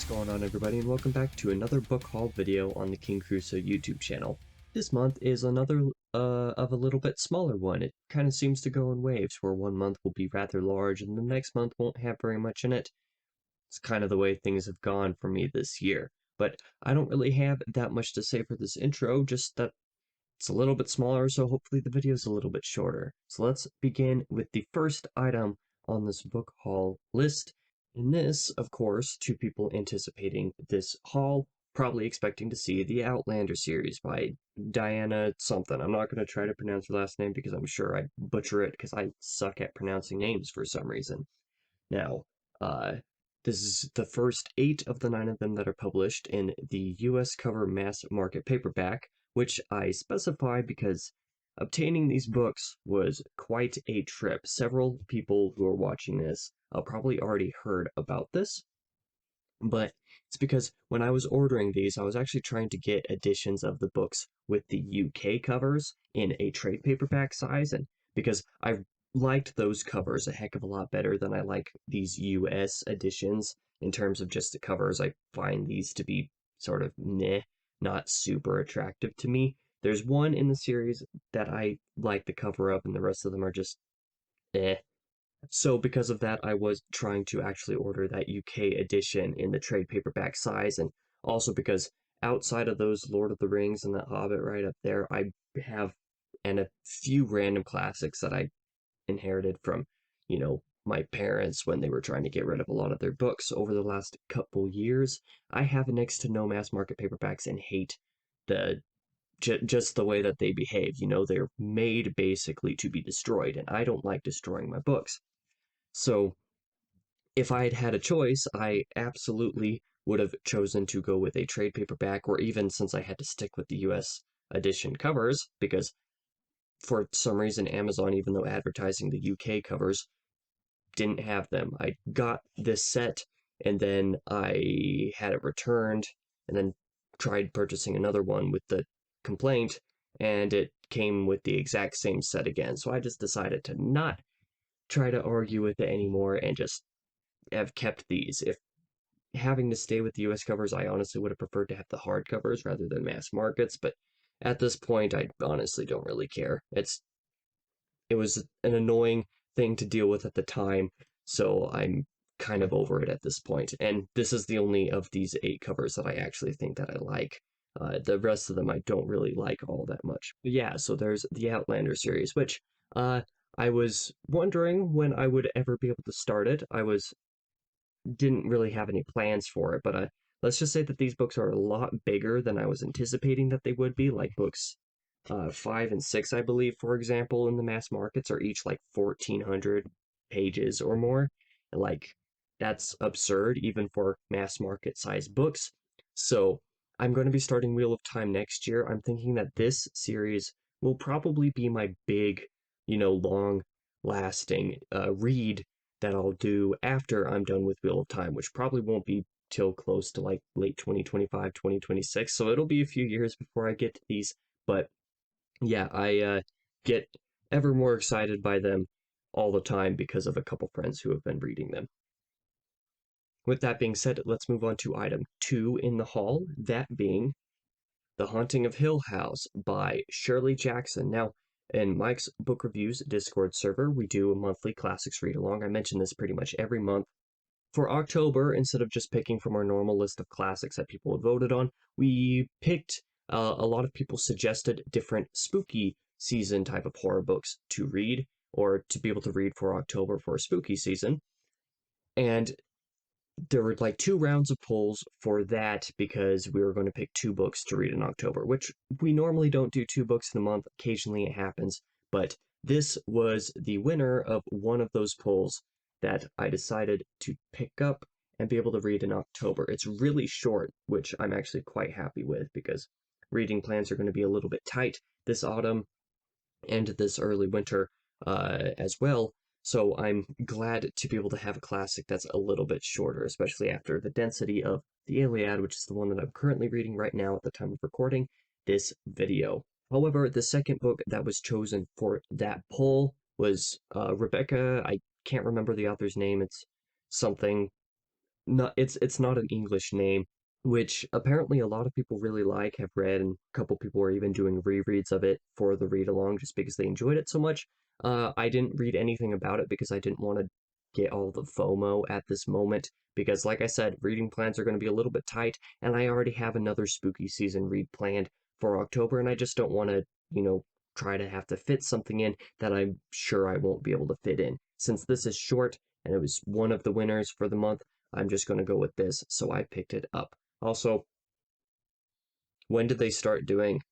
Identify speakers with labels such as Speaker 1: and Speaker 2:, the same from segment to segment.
Speaker 1: going on, everybody, and welcome back to another book haul video on the King Crusoe YouTube channel. This month is another of a little bit smaller one. It kind of seems to go in waves, where one month will be rather large and the next month won't have very much in it. It's kind of the way things have gone for me this year. But I don't really have that much to say for this intro, just that it's a little bit smaller, so hopefully the video is a little bit shorter. So let's begin with the first item on this book haul list. In this, of course, two people anticipating this haul, probably expecting to see the Outlander series by Diana something. I'm not going to try to pronounce her last name because I'm sure I'd butcher it because I suck at pronouncing names for some reason. Now, this is the first 8 of the 9 of them that are published in the US cover mass market paperback, which I specify because obtaining these books was quite a trip. Several people who are watching this probably already heard about this, but it's because when I was ordering these, I was actually trying to get editions of the books with the UK covers in a trade paperback size, and because I liked those covers a heck of a lot better than I like these US editions in terms of just the covers. I find these to be sort of meh, not super attractive to me. There's one in the series that I like the cover of, and the rest of them are just eh. So because of that, I was trying to actually order that UK edition in the trade paperback size, and also because outside of those Lord of the Rings and The Hobbit right up there, I have a few random classics that I inherited from, my parents when they were trying to get rid of a lot of their books over the last couple years. I have next to no mass market paperbacks and hate the just the way that they behave. They're made basically to be destroyed, and I don't like destroying my books. So if I had had a choice, I absolutely would have chosen to go with a trade paperback, or even since I had to stick with the US edition covers, because for some reason Amazon, even though advertising the UK covers, didn't have them. I got this set and then I had it returned and then tried purchasing another one with the complaint, and it came with the exact same set again. So I just decided to not try to argue with it anymore and just have kept these. If having to stay with the US covers, I honestly would have preferred to have the hard covers rather than mass markets, but at this point I honestly don't really care. It was an annoying thing to deal with at the time, so I'm kind of over it at this point. And this is the only of these 8 covers that I actually think that I like. The rest of them I don't really like all that much. But yeah, so there's the Outlander series, which I was wondering when I would ever be able to start it. Didn't really have any plans for it, but let's just say that these books are a lot bigger than I was anticipating that they would be. Like books 5 and 6, I believe, for example, in the mass markets are each like 1,400 pages or more. Like, that's absurd, even for mass market size books. So I'm going to be starting Wheel of Time next year. I'm thinking that this series will probably be my big, long lasting read that I'll do after I'm done with Wheel of Time, which probably won't be till close to like late 2025, 2026. So it'll be a few years before I get to these. But yeah, I get ever more excited by them all the time because of a couple friends who have been reading them. With that being said, let's move on to item 2 in the haul, that being The Haunting of Hill House by Shirley Jackson. Now, in Mike's Book Reviews Discord server, we do a monthly classics read along. I mention this pretty much every month. For October, instead of just picking from our normal list of classics that people have voted on, we picked a lot of people suggested different spooky season type of horror books to read, or to be able to read for October for a spooky season. And there were like 2 rounds of polls for that because we were going to pick 2 books to read in October, which we normally don't do 2 books in a month. Occasionally it happens, but this was the winner of one of those polls that I decided to pick up and be able to read in October. It's really short, which I'm actually quite happy with because reading plans are going to be a little bit tight this autumn and this early winter as well. So I'm glad to be able to have a classic that's a little bit shorter, especially after the density of the Iliad, which is the one that I'm currently reading right now at the time of recording this video. However, the second book that was chosen for that poll was Rebecca. I can't remember the author's name. It's something not it's not an English name, which apparently a lot of people really like, have read, and a couple people are even doing rereads of it for the read along just because they enjoyed it so much. I didn't read anything about it because I didn't want to get all the FOMO at this moment because, like I said, reading plans are going to be a little bit tight, and I already have another spooky season read planned for October, and I just don't want to, try to have to fit something in that I'm sure I won't be able to fit in. Since this is short and it was one of the winners for the month, I'm just going to go with this, so I picked it up. Also, when did they start doing,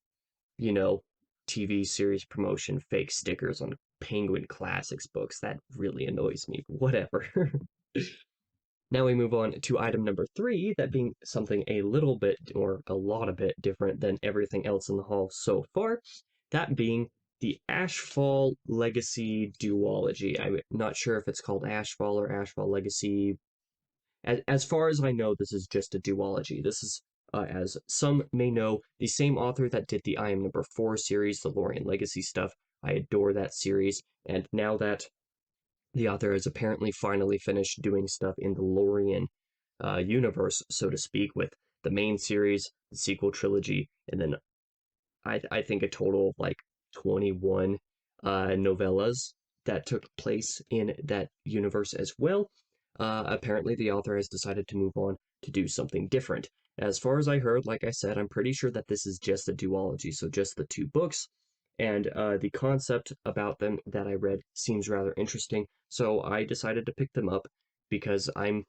Speaker 1: you know, TV series promotion fake stickers on Penguin Classics books? That really annoys me. Whatever. Now we move on to item number 3, that being something a little bit or a lot of bit different than everything else in the haul so far. That being the Ashfall Legacy duology. I'm not sure if it's called Ashfall or Ashfall Legacy. As far as I know, this is just a duology. This is, as some may know, the same author that did the I Am Number 4 series, the Lorien Legacy stuff. I adore that series, and now that the author has apparently finally finished doing stuff in the Lorien universe, so to speak, with the main series, the sequel trilogy, and then I think a total of like 21 novellas that took place in that universe as well. Apparently, the author has decided to move on to do something different. As far as I heard, like I said, I'm pretty sure that this is just a duology, so just the 2 books. And the concept about them that I read seems rather interesting, so I decided to pick them up because I'm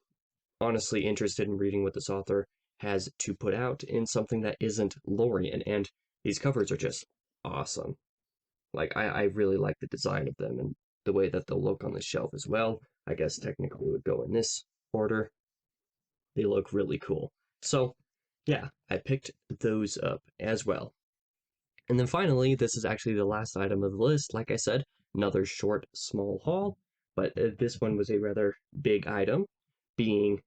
Speaker 1: honestly interested in reading what this author has to put out in something that isn't Lorien. And these covers are just awesome. Like, I really like the design of them and the way that they'll look on the shelf as well. I guess technically would go in this order. They look really cool. So, yeah, I picked those up as well. And then finally, this is actually the last item of the list. Like I said, another short, small haul, but this one was a rather big item, being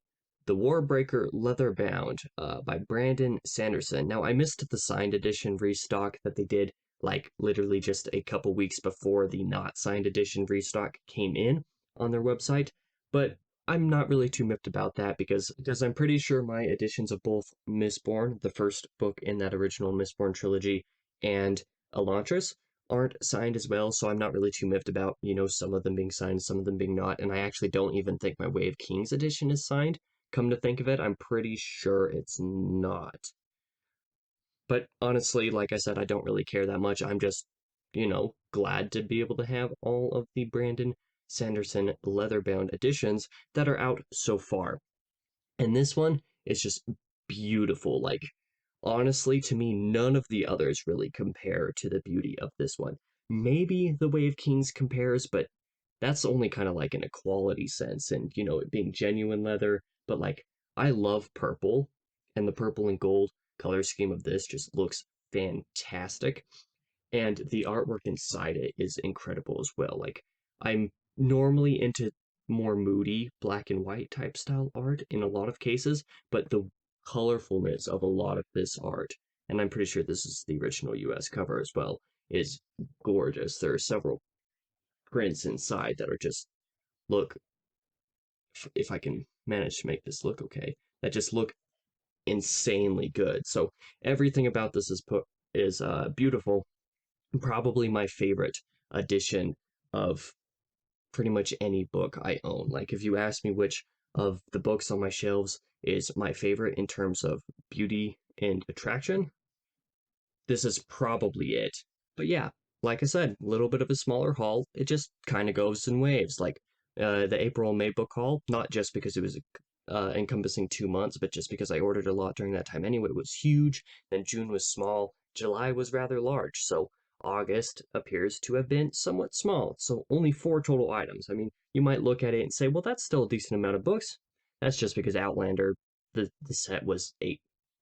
Speaker 1: The Warbreaker Leatherbound by Brandon Sanderson. Now, I missed the signed edition restock that they did, like, literally just a couple weeks before the not signed edition restock came in on their website, but I'm not really too miffed about that because I'm pretty sure my editions of both Mistborn, the first book in that original Mistborn trilogy, and Elantris aren't signed as well, so I'm not really too miffed about, some of them being signed, some of them being not, and I actually don't even think my Way of Kings edition is signed. Come to think of it, I'm pretty sure it's not. But honestly, like I said, I don't really care that much. I'm just, glad to be able to have all of the Brandon Sanderson leather-bound editions that are out so far. And this one is just beautiful. Like, honestly, to me, none of the others really compare to the beauty of this one. Maybe the Way of Kings compares, but that's only kind of like in a quality sense and, it being genuine leather. But like, I love purple, and the purple and gold color scheme of this just looks fantastic. And the artwork inside it is incredible as well. Like, I'm normally into more moody black and white type style art in a lot of cases, but the colorfulness of a lot of this art, and I'm pretty sure this is the original US cover as well, is gorgeous. There are several prints inside that are just look, if I can manage to make this look okay, that just look insanely good. So everything about this is beautiful. Probably my favorite edition of pretty much any book I own. Like, if you ask me which of the books on my shelves is my favorite in terms of beauty and attraction, this is probably it. But yeah, like I said, a little bit of a smaller haul. It just kind of goes in waves. Like, the April and May book haul, not just because it was encompassing 2 months, but just because I ordered a lot during that time anyway, was huge. Then June was small. July was rather large. So August appears to have been somewhat small. So only 4 total items. I mean, you might look at it and say, well, that's still a decent amount of books. That's just because Outlander, the set was 8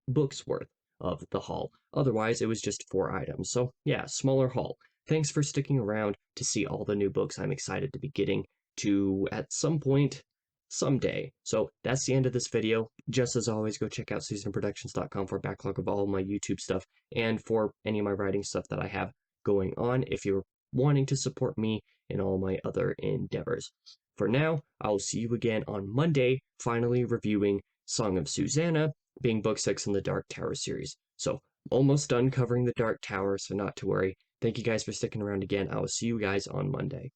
Speaker 1: books worth of the haul. Otherwise, it was just 4 items. So yeah, smaller haul. Thanks for sticking around to see all the new books I'm excited to be getting to at some point someday. So that's the end of this video. Just as always, go check out seasonproductions.com for a backlog of all my YouTube stuff and for any of my writing stuff that I have going on if you're wanting to support me in all my other endeavors. For now, I will see you again on Monday, finally reviewing Song of Susanna, being book 6 in the Dark Tower series. So, almost done covering the Dark Tower, so not to worry. Thank you guys for sticking around again. I will see you guys on Monday.